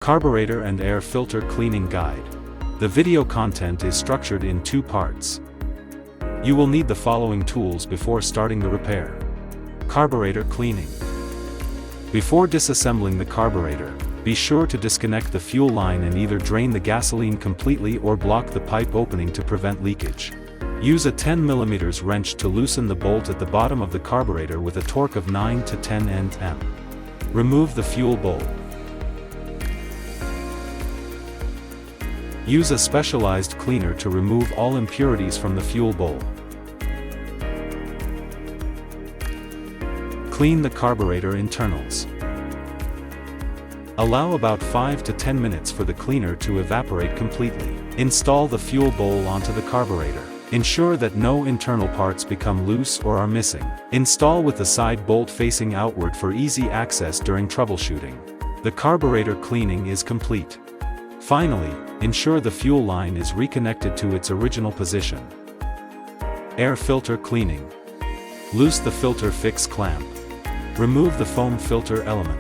Carburetor and air filter cleaning guide. The video content is structured in 2 parts. You will need the following tools before starting the repair. Carburetor cleaning. Before disassembling the carburetor, be sure to disconnect the fuel line and either drain the gasoline completely or block the pipe opening to prevent leakage. Use a 10 mm wrench to loosen the bolt at the bottom of the carburetor with a torque of 9 to 10 Nm. Remove the fuel bowl. Use a specialized cleaner to remove all impurities from the fuel bowl. Clean the carburetor internals. Allow about 5 to 10 minutes for the cleaner to evaporate completely. Install the fuel bowl onto the carburetor. Ensure that no internal parts become loose or are missing. Install with the side bolt facing outward for easy access during troubleshooting. The carburetor cleaning is complete. Finally, ensure the fuel line is reconnected to its original position. Air filter cleaning. Loose the filter fix clamp. Remove the foam filter element.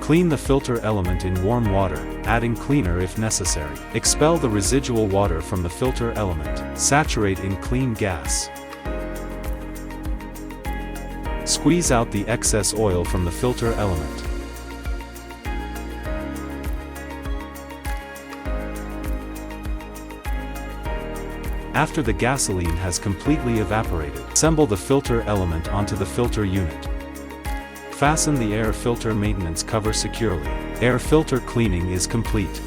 Clean the filter element in warm water, adding cleaner if necessary. Expel the residual water from the filter element. Saturate in clean gas. Squeeze out the excess oil from the filter element. After the gasoline has completely evaporated, assemble the filter element onto the filter unit. Fasten the air filter maintenance cover securely. Air filter cleaning is complete.